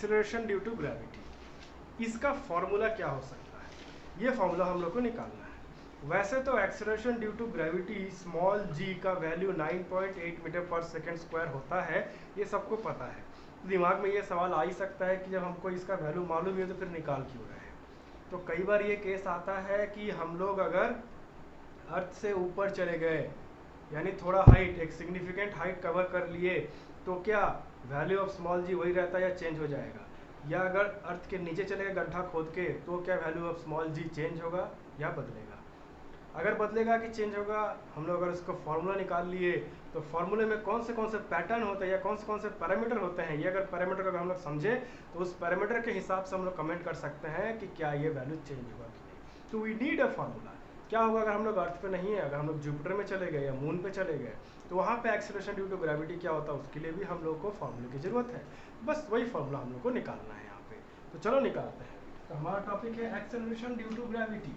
Acceleration due to gravity, इसका formula क्या हो सकता है, ये फॉर्मूला हम लोग को निकालना है। वैसे तो acceleration due to gravity small G का value 9.8 metre per second square होता है, ये सबको पता है। दिमाग में ये सवाल आ ही सकता है कि जब हमको इसका वैल्यू मालूम है तो फिर निकाल क्यों रहे हैं। तो कई बार ये केस आता है कि हम लोग अगर अर्थ से ऊपर चले गए, यानी थोड़ा हाइट, एक सिग्निफिकेंट हाइट कवर कर लिए, तो क्या वैल्यू ऑफ स्मॉल जी वही रहता है या चेंज हो जाएगा? या अगर अर्थ के नीचे चले गए गड्ढा खोद के, तो क्या value of small g change होगा या बदलेगा? अगर बदलेगा कि चेंज होगा, हम लोग अगर इसको फॉर्मूला निकाल लिए तो फॉर्मूले में कौन से पैटर्न होते हैं या कौन से पैरामीटर होते हैं, ये अगर पैरामीटर को हम लोग समझे तो उस पैरामीटर के हिसाब से हम लोग कमेंट कर सकते हैं कि क्या ये वैल्यू चेंज होगा कि नहीं। तो वी नीड अ फार्मूला। क्या होगा अगर हम लोग अर्थ पे नहीं है, अगर हम लोग जुपिटर में चले गए या मून पे चले गए, तो वहाँ पे एक्सेलरेशन ड्यू टू ग्रेविटी क्या होता है, उसके लिए भी हम लोग को फार्मूले की जरूरत है। बस वही फार्मूला हम लोग को निकालना है यहाँ पे। तो चलो निकालते हैं। तो हमारा टॉपिक है acceleration due to gravity.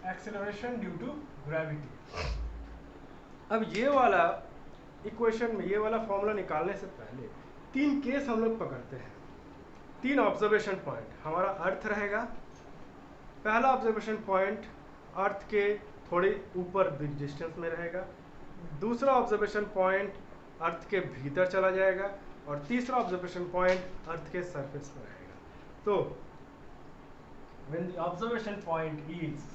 Acceleration due to gravity. अब ये वाला इक्वेशन में ये वाला फॉर्मूला निकालने से पहले 3 केस हम लोग पकड़ते हैं। 3 ऑब्जर्वेशन पॉइंट हमारा अर्थ रहेगा। पहला ऑब्जर्वेशन पॉइंट अर्थ के थोड़े ऊपर डिस्टेंस में रहेगा। दूसरा ऑब्जर्वेशन पॉइंट अर्थ के भीतर चला जाएगा और तीसरा ऑब्जर्वेशन पॉइंट अर्थ के सरफेस पर रहेगा। तो when the observation point is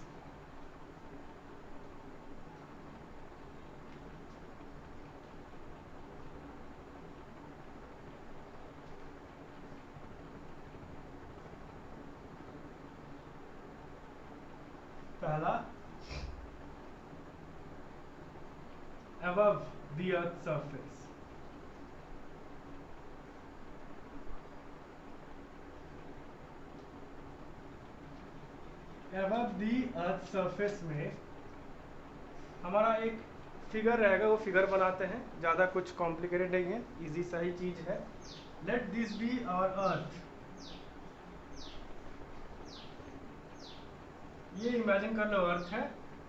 पहला above the earth surface, above the earth surface में हमारा एक फिगर रहेगा, वो फिगर बनाते हैं, ज़्यादा कुछ कॉम्प्लिकेटेड नहीं है, इजी सा ही चीज़ है। Let this be our earth. ये इमेजिन कर लो अर्थ है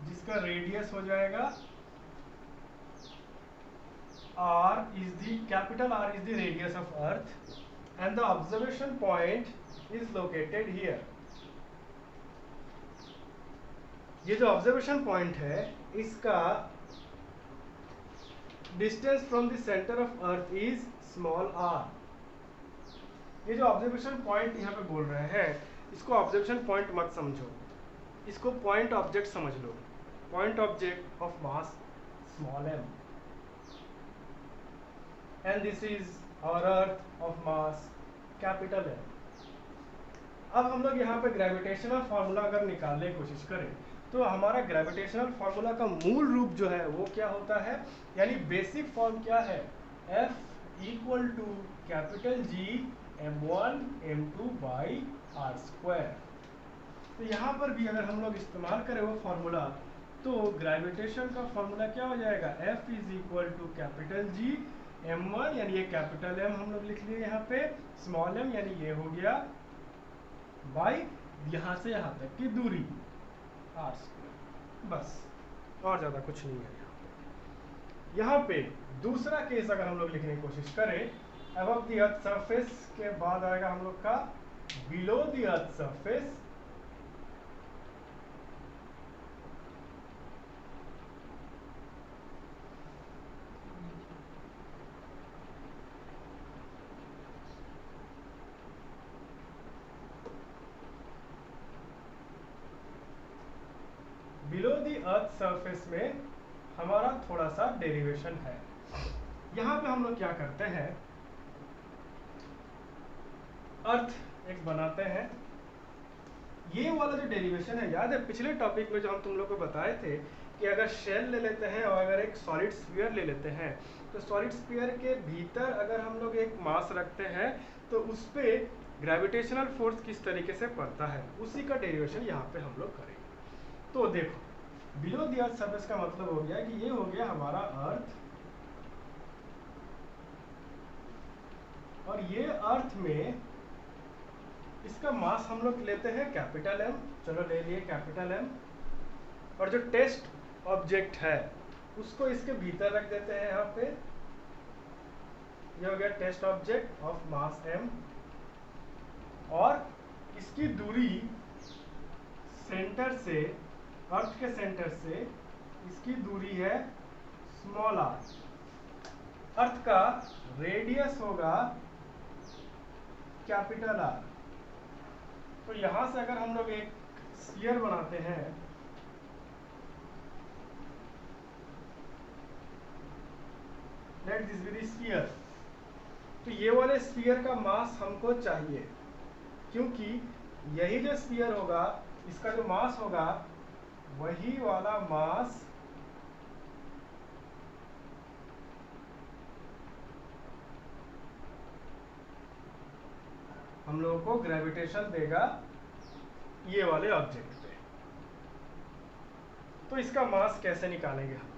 जिसका रेडियस हो जाएगा r is the capital R is the radius of earth and the observation point is located here। ये जो ऑब्जर्वेशन पॉइंट है इसका distance from the centre of earth is small r। ये जो ऑब्जर्वेशन पॉइंट यहाँ पे बोल रहे हैं, इसको ऑब्जर्वेशन पॉइंट मत समझो, इसको पॉइंट ऑब्जेक्ट समझ लो। Point object of mass small m and this is our earth of mass capital M। अब हम लोग यहाँ पे ग्रेविटेशनल फार्मूला अगर निकालने की कोशिश करें तो हमारा ग्रेविटेशनल फार्मूला का मूल रूप जो है वो क्या होता है, यानी बेसिक फॉर्म क्या है, F equal to capital G m1 m2 by are square. तो यहाँ पर भी अगर हम लोग इस्तेमाल करें वो फार्मूला तो ग्रेविटेशन का फार्मूला क्या हो जाएगा, F is equal to capital G m1 यानी ये कैपिटल M हम लोग लिख लिए यहाँ पे, स्मॉल m यानी ये हो गया, बाई यहाँ से यहाँ तक की दूरी आर स्क्वायर। बस और ज़्यादा कुछ नहीं है यहाँ पे। दूसरा केस अगर हम लोग लिखने की कोशिश करें, अबव द अर्थ सरफेस के बाद आएगा हम लोग का below the earth surface. Below the earth surface में हमारा थोड़ा सा डेरिवेशन है। यहाँ पे हम लोग क्या करते हैं, अर्थ एक बनाते हैं। ये वाला जो डेरिवेशन है, याद है पिछले टॉपिक में जो हम तुम लोग को बताए थे कि अगर शेल ले लेते हैं और अगर एक सॉलिड स्फीयर ले लेते हैं, तो सॉलिड स्फीयर के भीतर अगर हम लोग एक मास रखते हैं तो उस पे ग्रेविटेशनल फोर्स किस तरीके से पड़ता है, उसी का डेरिवेशन यहाँ पे हम लोग करेंगे। तो देखो बिलो द अर्थ सरफेस का मतलब हो गया कि ये हो गया हमारा अर्थ और ये अर्थ में इसका मास हम लोग लेते हैं कैपिटल एम, चलो ले लिए कैपिटल एम, और जो टेस्ट ऑब्जेक्ट है उसको इसके भीतर रख देते हैं यहाँ पे, ये हो गया test object of mass m, और इसकी दूरी सेंटर से, अर्थ के सेंटर से इसकी दूरी है स्मॉल आर। अर्थ का रेडियस होगा कैपिटल आर। तो यहां से अगर हम लोग एक स्फीयर बनाते हैं, late this be the sphere, तो ये वाले स्फीयर का मास हमको चाहिए, क्योंकि यही जो स्फीयर होगा इसका जो मास होगा वही वाला मास हम लोगों को ग्रेविटेशन देगा ये वाले ऑब्जेक्ट पे। तो इसका मास कैसे निकालेंगे हम?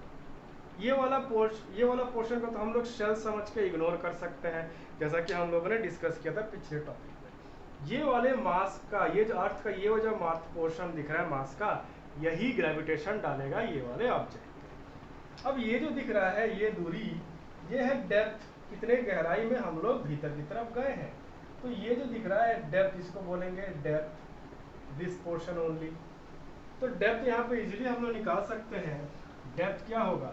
ये वाला पोर्शन को तो हम लोग शेल समझ के इग्नोर कर सकते हैं, जैसा कि हम लोगों ने डिस्कस किया था पिछले टॉपिक में। ये वाले मास का, ये जो अर्थ का ये जो मास पोर्शन दिख रहा है मास का, यही ग्रेविटेशन डालेगा ये वाले ऑब्जेक्ट पे। अब ये जो दिख रहा है ये दूरी, ये है डेप्थ, कितने गहराई में हम लोग भीतर की तरफ गए हैं। तो ये जो दिख रहा है डेप्थ, इसको बोलेंगे डेप्थ, दिस पोर्शन ओनली। तो डेप्थ यहाँ पे इजीली हम लोग निकाल सकते हैं। डेप्थ क्या होगा?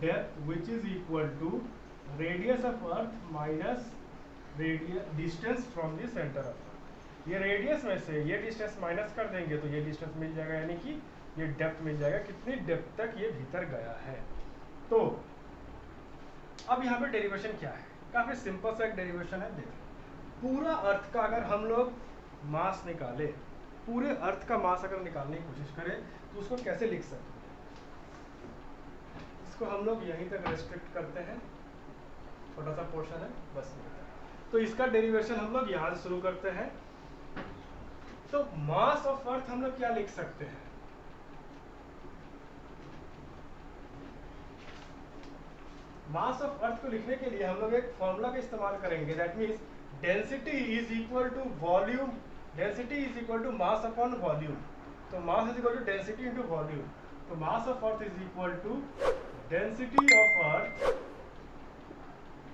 Depth which is equal to radius of earth minus distance from the centre of earth. ये रेडियस में से ये डिस्टेंस माइनस कर देंगे तो ये डिस्टेंस मिल जाएगा, यानी कि ये डेप्थ मिल जाएगा, कितनी डेप्थ तक ये भीतर गया है। तो अब यहाँ पे डेरिवेशन क्या है? काफी सिंपल सा एक डेरिवेशन है। देखो, पूरा अर्थ का अगर हम लोग मास निकाले, पूरे अर्थ का मास अगर निकालने की कोशिश करें तो उसको कैसे लिख सकते हैं? इसको हम लोग यहीं तक रेस्ट्रिक्ट करते हैं, छोटा सा पोर्शन है बस। तो इसका डेरिवेशन हम लोग यहाँ से शुरू करते हैं। तो मास ऑफ अर्थ हम लोग क्या लिख सकते हैं? मास ऑफ अर्थ को लिखने के लिए हम लोग एक फॉर्मूला का इस्तेमाल करेंगे, that means density is equal to volume, density is equal to mass upon volume. तो mass is equal to density into volume. तो mass of earth is equal to density of earth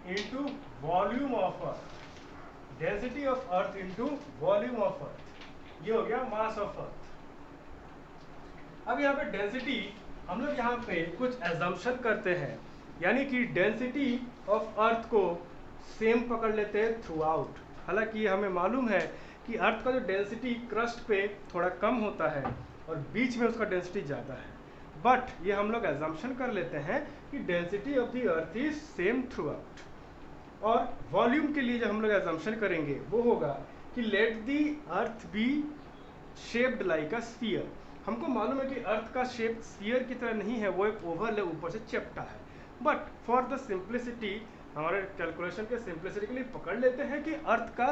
into volume of earth, density of earth into volume of earth. ये हो गया मास of अर्थ। अब यहाँ पे density हम लोग यहाँ पे कुछ एजम्पशन करते हैं, यानी कि डेंसिटी ऑफ अर्थ को सेम पकड़ लेते हैं थ्रू आउट। हालांकि हमें मालूम है कि अर्थ का जो डेंसिटी क्रस्ट पे थोड़ा कम होता है और बीच में उसका डेंसिटी ज़्यादा है, बट ये हम लोग एजम्पशन कर लेते हैं कि density of the earth is same through out. और वॉल्यूम के लिए जो हम लोग एजम्पशन करेंगे वो होगा कि let the earth be shaped like a sphere. हमको मालूम है कि अर्थ का शेप स्फीयर की तरह नहीं है, वो एक ओवल है, ऊपर से चपटा है। बट फॉर द सिंप्लिसिटी, हमारे कैलकुलेशन के सिंप्लिसिटी के लिए पकड़ लेते हैं कि अर्थ का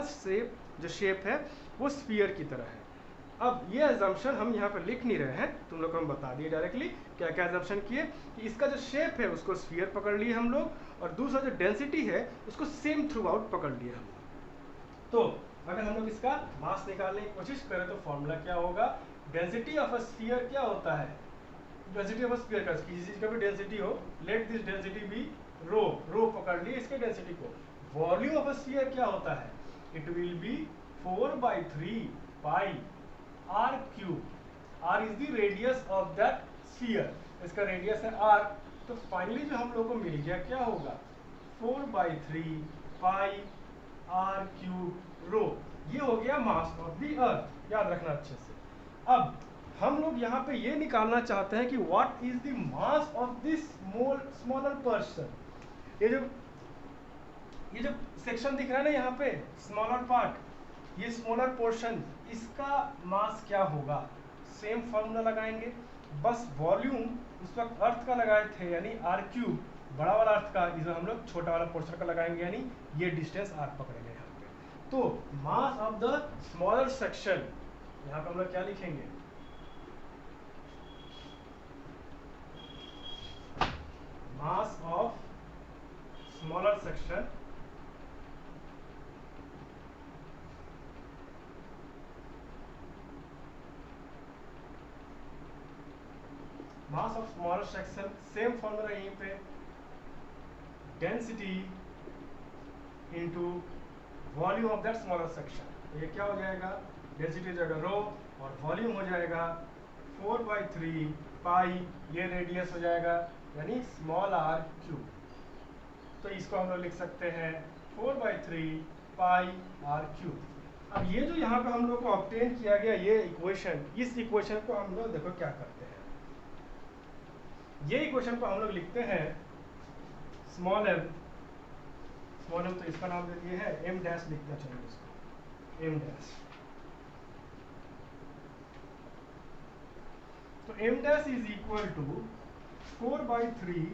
जो शेप है वो स्फीयर की तरह है। अब ये एजम्पशन हम यहाँ पर लिख नहीं रहे हैं, तुम लोग को हम बता दिए डायरेक्टली क्या क्या एजम्पशन किए, कि इसका जो शेप है उसको स्फीयर पकड़ लिए हम लोग, और दूसरा जो डेंसिटी है उसको सेम थ्रू आउट पकड़ लिए हम लोग। तो अगर हम लोग इसका मास निकालने की कोशिश करें तो फॉर्मूला क्या होगा? डेंसिटी ऑफ अ स्फीयर क्या होता है? डेंसिटी ऑफ अ स्फीयर का, किसी चीज का भी डेंसिटी हो, लेट दिस डेंसिटी बी रो, रो पकड़ लिए इसके डेंसिटी को। वॉल्यूम ऑफ अ स्फीयर क्या होता है? It will be 4/3 pi r cube. r is the radius of that sphere, इसका रेडियस है r। तो फाइनली जो हम लोग को मिल गया क्या होगा? 4/3 पाई r क्यूब रो। ये हो गया मास ऑफ द अर्थ, याद रखना अच्छे से। अब हम लोग यहाँ पे ये निकालना चाहते हैं कि what is the mass of this smaller person. ये जो सेक्शन दिख रहा है ना यहाँ पे, स्मॉलर पार्ट, ये स्मॉलर पोर्शन, इसका मास क्या होगा? सेम फॉर्मूला लगाएंगे, बस वॉल्यूम उस वक्त अर्थ का लगाए थे यानी r क्यूब, बड़ा वाला अर्थ का, इसे हम लोग छोटा वाला पोर्शन का लगाएंगे, यानी ये डिस्टेंस r पकड़ेंगे यहाँ पे। तो mass of the smaller section, यहाँ पे हम लोग क्या लिखेंगे? Mass of smaller section mass of smaller section, same formula यहीं पे, density into volume of that smaller section. तो ये क्या हो जाएगा, डेंसिटी हो जाएगा रो और वॉल्यूम हो जाएगा 4/3 पाई, ये रेडियस हो जाएगा यानी स्मॉल आर क्यूब। तो इसको हम लोग लिख सकते हैं 4/3 पाई आर क्यूब। अब ये जो यहाँ पे हम लोग को ऑब्टेन किया गया ये इक्वेशन, इस इक्वेशन को हम लोग देखो क्या करते हैं, ये इक्वेशन को हम लोग लिखते हैं स्मॉल एम तो इसका नाम दे दिए है एम डैश लिखना चाहिए इसको, एम डैश। तो m dash is equal to 4/3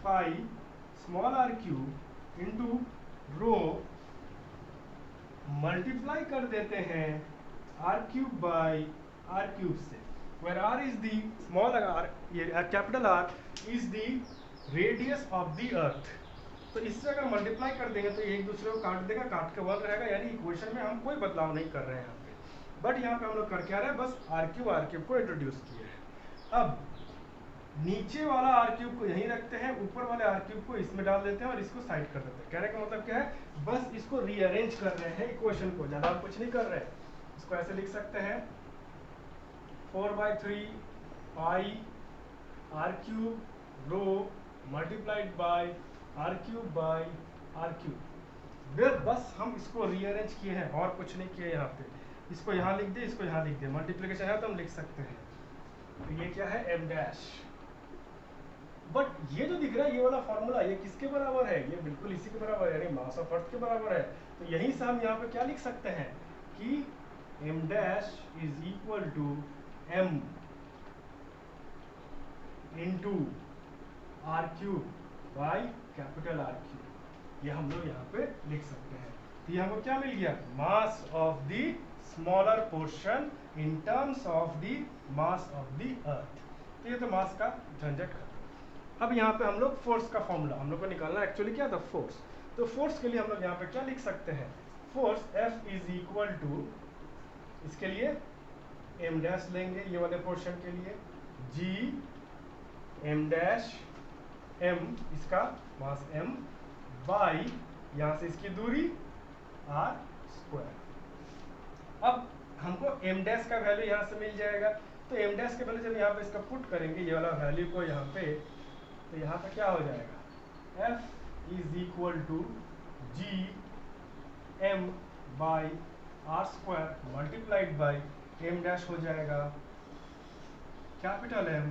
pi small r cube into rho, multiply कर देते हैं r cube by are cube से, where r is the small r, ये capital R is the radius of the earth। तो इससे अगर multiply कर देंगे तो एक दूसरे को काट देगा, काट के 1 रहेगा, यानी इक्वेशन में हम कोई बदलाव नहीं कर रहे हैं यहाँ पे। बट यहाँ पे हम लोग कर क्या रहे हैं, बस आर क्यूब को इंट्रोड्यूस किए हैं। अब नीचे वाला आर क्यूब को यहीं रखते हैं, ऊपर वाले आर क्यूब को इसमें डाल देते हैं और इसको साइड कर देते हैं। कहने का मतलब क्या है, बस इसको रीअरेंज कर रहे हैं इक्वेशन को, ज़्यादा हम कुछ नहीं कर रहे हैं। इसको ऐसे लिख सकते हैं 4/3 pi R cube rho multiplied by R cube by are cube. बस हम इसको रीअरेंज किए हैं और कुछ नहीं किए यहाँ पे। इसको यहाँ लिख दिए, इसको यहाँ लिख दिए, मल्टीप्लिकेशन है तो हम लिख सकते हैं। तो ये क्या है, एम डैश। बट ये जो दिख रहा है ये वाला फॉर्मूला, ये किसके बराबर है, ये बिल्कुल इसी के बराबर है, यानी मास ऑफ अर्थ के बराबर है। तो यहीं से हम यहाँ पे क्या लिख सकते हैं कि m dash is equal to m into r cube by capital r cube. ये हम लोग यहाँ पे लिख सकते हैं। तो ये हमको क्या मिल गया, मास of the smaller portion in terms of the mass of the अर्थ। तो ये तो मास का झंझट खत्म। अब यहाँ पे हम लोग फोर्स का फॉर्मूला हम लोग को निकालना, एक्चुअली क्या था, फोर्स। तो फोर्स के लिए हम लोग यहाँ पे क्या लिख सकते हैं, force F is equal to, इसके लिए एम डैश लेंगे ये वाले पोर्शन के लिए, जी एम डैश एम, इसका मास m बाई यहाँ से इसकी दूरी r स्क्वायर। अब हमको m डैश का वैल्यू यहाँ से मिल जाएगा। तो m डैश के वैल्यू जब यहाँ पे इसका पुट करेंगे ये वाला वैल्यू को यहाँ पे, तो यहाँ पे क्या हो जाएगा, F is equal to G M by are square multiplied by M dash हो जाएगा capital M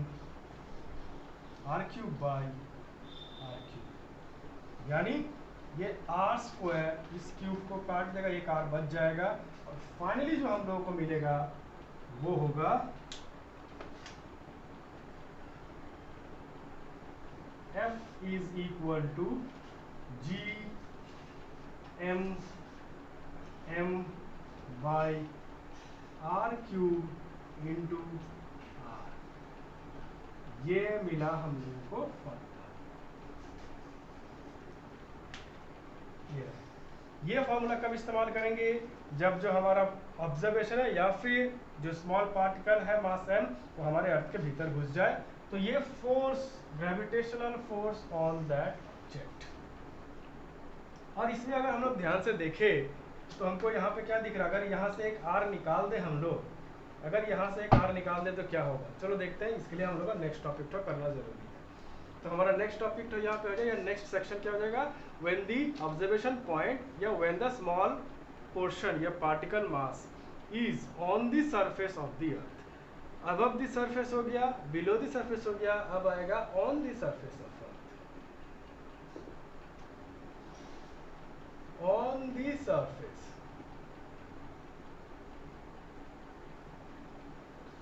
R cube by are cube. यानी ये आर स्क्वायर इस क्यूब को काट देगा, एक आर बच जाएगा, और फाइनली जो हम लोगों को मिलेगा वो होगा F is equal to G M by are cube into R. ये मिला हम लोगों को फॉर्मूला। ये फॉर्मूला कब इस्तेमाल करेंगे, जब जो हमारा ऑब्जर्वेशन है या फिर जो स्मॉल पार्टिकल है मास m वो हमारे अर्थ के भीतर घुस जाए, तो ये force, gravitational force on that jet. और इसमें अगर हम लोग ध्यान से देखें तो हमको यहाँ पे क्या दिख रहा है, अगर यहाँ से एक r निकाल दे हम लोग, अगर यहाँ से एक r निकाल दे तो क्या होगा, चलो देखते हैं। इसके लिए हम लोग का नेक्स्ट टॉपिक तो करना जरूरी है। तो हमारा नेक्स्ट टॉपिक तो यहाँ पे हो जाएगा, नेक्स्ट सेक्शन क्या हो जाएगा, व्हेन दी ऑब्जर्वेशन पॉइंट या व्हेन द स्मॉल पोर्शन या particle mass is on the surface of the earth. Above the surface हो गया, बिलो द सरफेस हो गया, अब आएगा on the surface of earth. On the surface,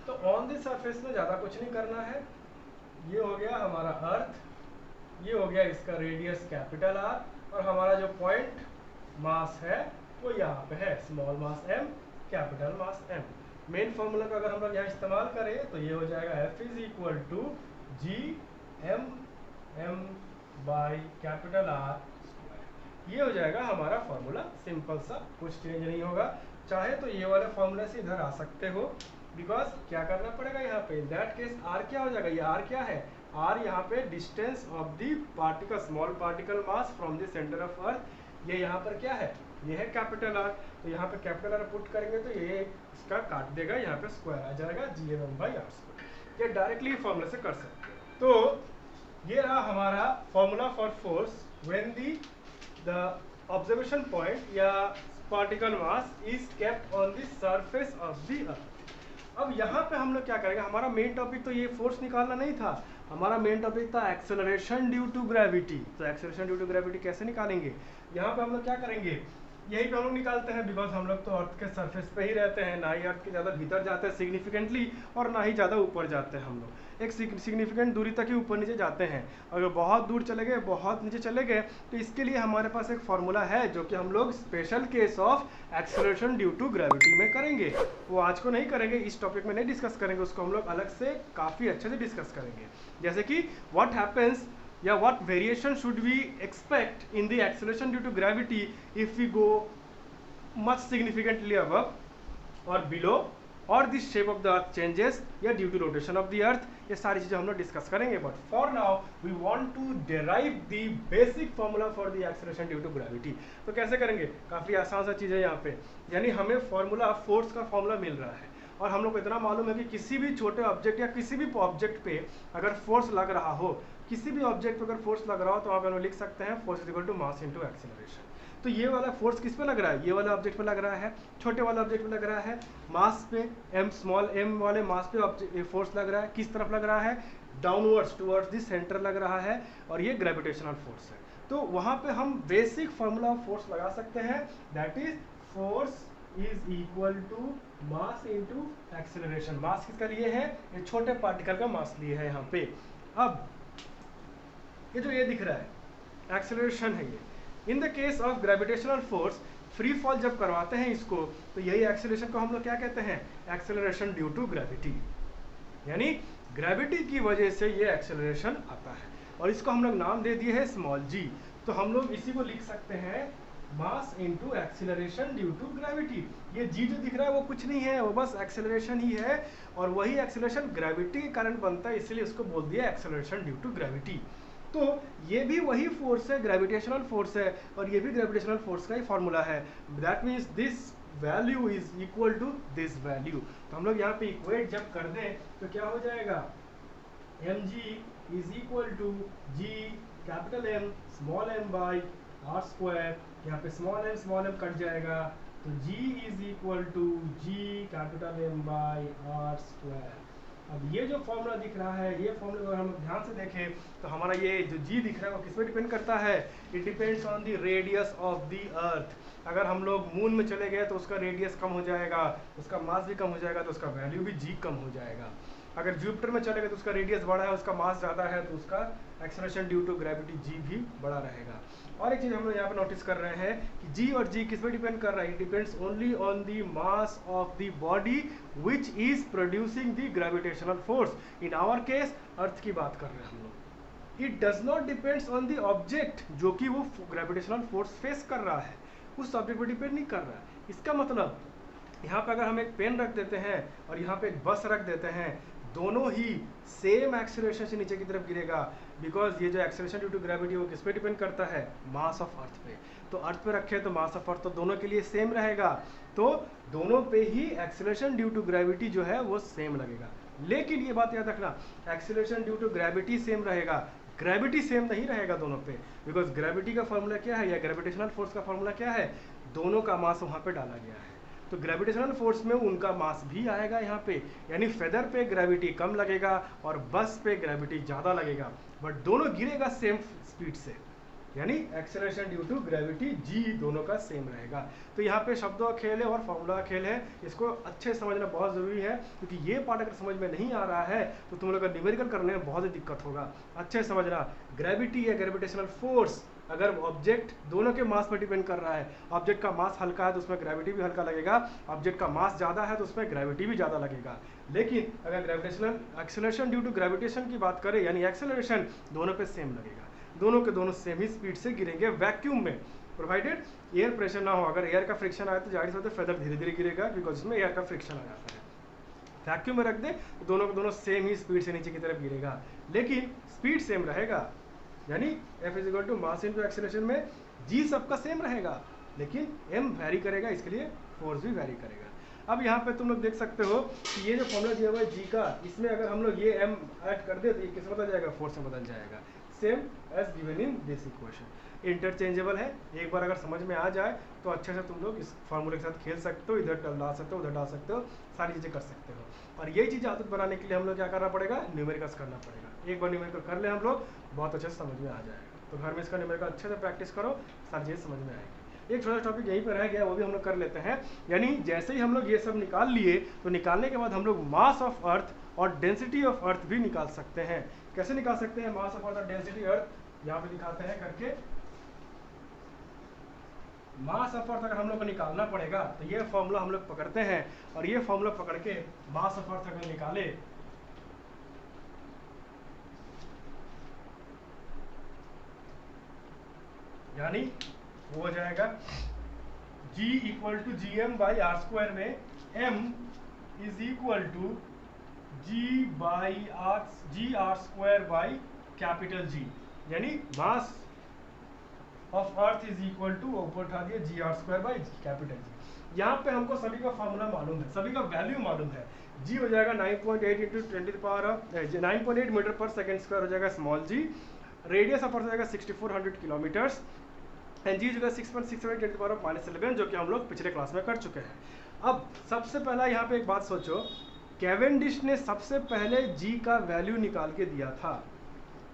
तो on the surface में ज्यादा कुछ नहीं करना है। ये हो गया हमारा अर्थ, ये हो गया इसका रेडियस कैपिटल R, और हमारा जो पॉइंट मास है वो यहाँ पे है स्मॉल मास m कैपिटल मास m। मेन फॉर्मूला का अगर हम लोग यहाँ इस्तेमाल करें तो ये हो जाएगा F is equal to G M by capital R square. ये हो जाएगा हमारा फॉर्मूला, सिंपल सा, कुछ चेंज नहीं होगा। चाहे तो ये वाले फॉर्मूले से इधर आ सकते हो, बिकॉज क्या करना पड़ेगा यहाँ पे, इन दैट केस आर क्या हो जाएगा, ये आर क्या है, आर यहाँ पे distance of the particle, small particle mass from the centre of earth, ये यहाँ पर क्या है, ये है कैपिटल आर, तो यहाँ पे कैपिटल आर पुट करेंगे तो ये इसका काट देगा, यहाँ पे स्क्वायर आ जाएगा GM/r²। ये डायरेक्टली फॉर्मूला से कर सकते हैं। तो ये रहा हमारा formula for force when the observation point या particle mass is kept on the surface of the earth. अब यहाँ पे हम लोग क्या करेंगे, हमारा मेन टॉपिक तो ये फोर्स निकालना नहीं था, हमारा मेन टॉपिक था एक्सेलरेशन ड्यू टू ग्रेविटी। तो एक्सेलरेशन ड्यू टू ग्रेविटी कैसे निकालेंगे, यहाँ पे हम लोग क्या करेंगे, यही पे हम लोग निकालते हैं, बिकॉज हम लोग तो अर्थ के सरफेस पे ही रहते हैं, ना ही अर्थ के ज़्यादा भीतर जाते हैं सिग्निफिकेंटली और ना ही ज़्यादा ऊपर जाते हैं। हम लोग एक सिग्निफिकेंट दूरी तक ही ऊपर नीचे जाते हैं, अगर बहुत दूर चले गए, बहुत नीचे चले गए, तो इसके लिए हमारे पास एक फॉर्मूला है जो कि हम लोग special case of acceleration due to gravity में करेंगे। वो आज को नहीं करेंगे, इस टॉपिक में नहीं डिस्कस करेंगे, उसको हम लोग अलग से काफ़ी अच्छे से डिस्कस करेंगे। जैसे कि व्हाट हैपेंस या what variation should we expect in the acceleration due to gravity if we go much significantly above or below, or the shape of the earth changes या due to rotation of the earth, ये सारी चीज़ें हम लोग discuss करेंगे। But for now we want to derive the basic formula for the acceleration due to gravity. तो कैसे करेंगे, काफ़ी आसान सा चीज़ है यहाँ पे, यानी हमें फॉर्मूला फोर्स का फॉर्मूला मिल रहा है और हम लोग को इतना मालूम है कि किसी भी छोटे ऑब्जेक्ट या किसी भी ऑब्जेक्ट पे अगर फोर्स लग रहा हो, किसी भी ऑब्जेक्ट पे अगर फोर्स लग रहा हो तो आप लिख सकते हैं force is equal to mass into acceleration. तो ये वाला फोर्स किस पे लग रहा है, ये वाला ऑब्जेक्ट पे लग रहा है, छोटे वाला ऑब्जेक्ट पे लग रहा है, मास पे m स्मॉल m वाले मास पे फोर्स लग रहा है, किस तरफ लग रहा है, डाउनवर्ड्स टुवर्ड्स द सेंटर लग रहा है, और ये ग्रेविटेशनल फोर्स है। तो वहाँ पे हम बेसिक फॉर्मूला ऑफ फोर्स लगा सकते हैं, that is force is equal to mass into acceleration. Mass किसका लिए है, ये छोटे पार्टिकल का मास लिए है यहाँ पे। अब ये जो ये दिख रहा है एक्सेलरेशन है, ये in the case of gravitational force free fall जब करवाते हैं इसको, तो यही एक्सेलरेशन को हम लोग क्या कहते हैं, एक्सेलरेशन ड्यू टू ग्रेविटी, यानी ग्रेविटी की वजह से ये एक्सेलरेशन आता है, और इसको हम लोग नाम दे दिए है स्मॉल जी। तो हम लोग इसी को लिख सकते हैं mass into acceleration due to gravity. ये जी जो दिख रहा है वो कुछ नहीं है, वो बस एक्सेलरेशन ही है, और वही एक्सेलरेशन ग्रेविटी के कारण बनता है, इसलिए उसको बोल दिया एक्सेलरेशन ड्यू टू ग्रेविटी। तो ये भी वही फोर्स है, ग्रेविटेशनल फोर्स है, और ये भी ग्रेविटेशनल फोर्स का ही फॉर्मूला है। That means this value is equal to this value. तो हम लोग यहाँ पे इक्वेट जब कर दें तो क्या हो जाएगा, mg is equal to g capital M small m by r square, यहाँ पे स्मॉल m कट जाएगा, तो g is equal to g capital M by r square. अब ये जो फॉर्मूला दिख रहा है, ये फॉर्मूला अगर हम ध्यान से देखें तो हमारा ये जो जी दिख रहा है वो किस पे डिपेंड करता है, it depends on the radius of the अर्थ। अगर हम लोग मून में चले गए तो उसका रेडियस कम हो जाएगा, उसका मास भी कम हो जाएगा, तो उसका वैल्यू भी जी कम हो जाएगा। अगर जुपिटर में चले गए तो उसका रेडियस बड़ा है, उसका मास ज़्यादा है, तो उसका acceleration due to gravity G भी बड़ा रहेगा। और एक चीज़ हम लोग यहाँ पे नोटिस कर रहे हैं कि जी और जी किस पे डिपेंड कर रहा है, it depends only on the mass of the body which is producing the gravitational force. In our case earth की बात कर रहे हैं हम लोग। It does not depends on the object जो कि वो ग्रेविटेशनल फोर्स फेस कर रहा है, उस ऑब्जेक्ट पर डिपेंड नहीं कर रहा है। इसका मतलब यहाँ पे अगर हम एक पेन रख देते हैं और यहाँ पे एक बस रख देते हैं, दोनों ही सेम एक्सेलरेशन से नीचे की तरफ गिरेगा, बिकॉज ये जो एक्सेलरेशन ड्यू टू ग्रेविटी वो किस पे डिपेंड करता है, मास ऑफ अर्थ पे। तो अर्थ पे रखे तो मास ऑफ अर्थ तो दोनों के लिए सेम रहेगा, तो दोनों पे ही एक्सेलरेशन ड्यू टू ग्रेविटी जो है वो सेम लगेगा। लेकिन ये बात याद रखना, acceleration due to gravity same रहेगा, ग्रेविटी सेम नहीं रहेगा दोनों पे, बिकॉज ग्रेविटी का फॉर्मूला क्या है या ग्रेविटेशनल फोर्स का फॉर्मूला क्या है, दोनों का मास वहाँ पे डाला गया है। तो ग्रेविटेशनल फोर्स में उनका मास भी आएगा यहाँ पे, यानी फेदर पे ग्रेविटी कम लगेगा और बस पे ग्रेविटी ज़्यादा लगेगा, बट दोनों गिरेगा सेम स्पीड से, यानी acceleration due to gravity G दोनों का सेम रहेगा। तो यहाँ पे शब्दों का खेल है और फॉर्मूला का खेल है, इसको अच्छे समझना बहुत ज़रूरी है, क्योंकि ये पार्ट अगर समझ में नहीं आ रहा है तो तुम लोग का न्यूमेरिकल करने में बहुत ही दिक्कत होगा। अच्छे समझना, ग्रेविटी या ग्रेविटेशनल फोर्स अगर ऑब्जेक्ट दोनों के मास पर डिपेंड कर रहा है, ऑब्जेक्ट का मास हल्का है तो उसमें ग्रेविटी भी हल्का लगेगा, ऑब्जेक्ट का मास ज़्यादा है तो उसमें ग्रेविटी भी ज़्यादा लगेगा। लेकिन अगर gravitational acceleration due to gravitation की बात करें, यानी एक्सेलरेशन दोनों पे सेम लगेगा, दोनों के दोनों सेम ही स्पीड से गिरेंगे वैक्यूम में, प्रोवाइडेड एयर प्रेशर ना हो। अगर एयर का फ्रिक्शन आया तो जाहिर सी बात है फेदर धीरे धीरे गिरेगा, बिकॉज इसमें एयर का फ्रिक्शन आ जाता है। वैक्यूम में रख दे तो दोनों को दोनों सेम ही स्पीड से नीचे की तरफ गिरेगा, लेकिन स्पीड सेम रहेगा, यानी F is equal to mass into acceleration में g सबका सेम रहेगा, लेकिन m वैरी करेगा, इसके लिए फोर्स भी वैरी करेगा। अब यहाँ पे तुम लोग देख सकते हो कि ये जो फॉर्मूला दिया हुआ है g का, इसमें अगर हम लोग ये m ऐड कर दे तो ये किस में बदल जाएगा, फोर्स में बदल जाएगा, same as given in this equation. Interchangeable है, एक बार अगर समझ में आ जाए तो अच्छे से तुम लोग इस फार्मूले के साथ खेल सकते हो, इधर डाल सकते हो, उधर डाल सकते हो, सारी चीज़ें कर सकते हो। और ये चीज़ आदत बनाने के लिए हम लोग क्या करना पड़ेगा, न्यूमेरिकल्स करना पड़ेगा। एक बार न्यूमेरिकल कर ले हम लोग, बहुत अच्छे से समझ में आ जाएगा। तो घर में इसका न्यूमेरिकल अच्छे से प्रैक्टिस करो, सारी चीज़ समझ में आएगी। एक छोटा सा टॉपिक यहीं पर रह गया, वो भी हम लोग कर लेते हैं। यानी जैसे ही हम लोग ये सब निकाल लिए, तो निकालने के बाद हम लोग मास ऑफ अर्थ और डेंसिटी ऑफ अर्थ भी निकाल सकते हैं। कैसे निकाल सकते हैं मास ऑफ अर्थ और डेंसिटी अर्थ, यहाँ पे दिखाते हैं करके। मास ऑफ अर्थ अगर हम लोग को निकालना पड़ेगा तो ये फॉर्मूला हम लोग पकड़ते हैं, और ये फॉर्मूला पकड़ के मास ऑफ अर्थ अगर निकाले, यानी वो हो जाएगा G equal to G M by are square में m is equal to G R square by capital G, यानी mass of earth is equal to ऊपर उठा दिया G R square by capital G। यहाँ पे हमको सभी का फॉर्मूला मालूम है, सभी का वैल्यू मालूम है। G हो जाएगा 9.8 into 9.8 metre per second square हो जाएगा स्मॉल g, रेडियस ऑफ अर्थ हो जाएगा 6400 किलोमीटर्स, एंड जी जो है 6.67 टेन पावर ऑफ -11, जो कि हम लोग पिछले क्लास में कर चुके हैं। अब सबसे पहला यहाँ पे एक बात सोचो, कैवेंडिश ने सबसे पहले जी का वैल्यू निकाल के दिया था,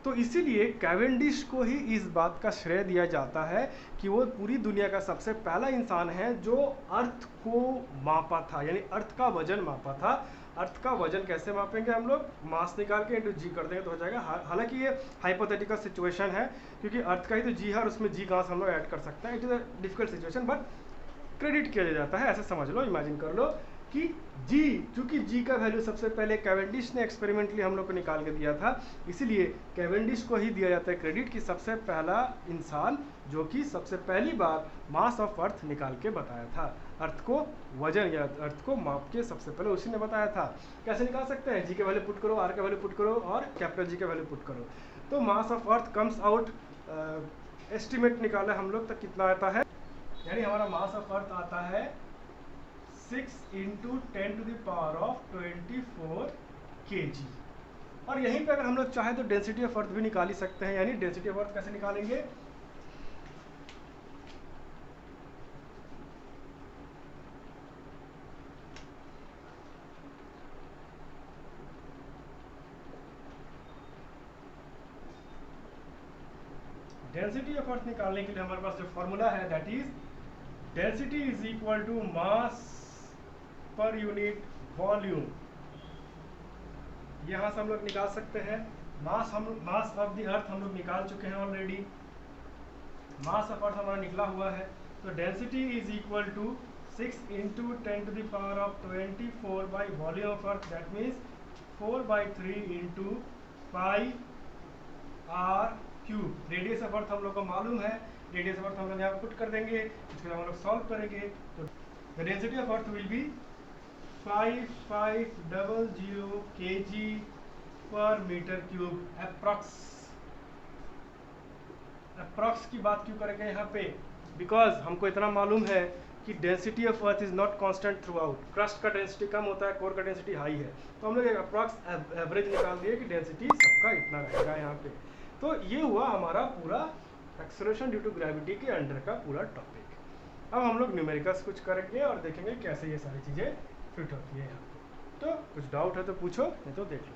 तो इसीलिए कैवेंडिश को ही इस बात का श्रेय दिया जाता है कि वो पूरी दुनिया का सबसे पहला इंसान है जो अर्थ को मापा था, यानी अर्थ का वजन मापा था। अर्थ का वजन कैसे मापेंगे हम लोग, मास निकाल के इंटू जी कर देंगे तो हो जाएगा। हालांकि ये हाइपोथेटिकल सिचुएशन है, क्योंकि अर्थ का ही तो जी है और उसमें जी कहाँ से हम लोग ऐड कर सकते हैं। It is a difficult situation, but credit किया जाता है, ऐसे समझ लो, इमेजिन कर लो कि जी, चूंकि जी का वैल्यू सबसे पहले कैवेंडिश ने एक्सपेरिमेंटली हम लोग को निकाल के दिया था, इसीलिए कैवेंडिश को ही दिया जाता है क्रेडिट कि सबसे पहला इंसान जो कि सबसे पहली बार मास ऑफ अर्थ निकाल के बताया था। अर्थ को वजन या अर्थ को माप के सबसे पहले उसी ने बताया था। कैसे निकाल सकते हैं, जी के वैल्यू पुट करो, आर के वैल्यू पुट करो और कैपिटल जी के वैल्यू पुट करो, तो mass of earth comes out, estimate निकाला हम लोग, तक कितना आता है, यानी हमारा मास ऑफ अर्थ आता है 6 into 10 to the power of 24 kg। और यहीं पे अगर हम लोग चाहे तो डेंसिटी ऑफ अर्थ भी निकाल ही सकते हैं। यानी डेंसिटी ऑफ अर्थ कैसे निकालेंगे, डेंसिटी ऑफ अर्थ निकालने के लिए हमारे पास जो फॉर्मूला है that is density is equal to mass per unit volume. यहाँ से हम लोग निकाल सकते हैं मास ऑफ द अर्थ हम लोग निकाल चुके हैं ऑलरेडी। मास ऑफ अर्थ हमारा निकला हुआ है, तो density is equal to 6 into 10 to the power of 24 by volume of earth, that means 4/3 into pi R cube. Radius of earth हम लोग को मालूम है, रेडियस ऑफ अर्थ हम लोग यहाँ पुट कर देंगे, इसको हम लोग सॉल्व करेंगे, तो the density of earth will be 5500 kg पर मीटर क्यूब अप्रॉक्स। अप्रॉक्स की बात क्यों करेंगे यहाँ पे, बिकॉज हमको इतना मालूम है कि density of earth is not constant through out. Crust का डेंसिटी कम होता है, कोर का डेंसिटी हाई है, तो हम लोग एक अप्रॉक्स एवरेज निकाल दिए कि डेंसिटी सबका इतना रहेगा यहाँ पे। तो ये हुआ हमारा पूरा एक्सेलरेशन ड्यू टू ग्रेविटी के अंडर का पूरा टॉपिक। अब हम लोग न्यूमेरिकल्स कुछ करेंगे और देखेंगे कैसे ये सारी चीज़ें फिट होती है यहाँ पे। तो कुछ डाउट है तो पूछो, नहीं तो देख लो।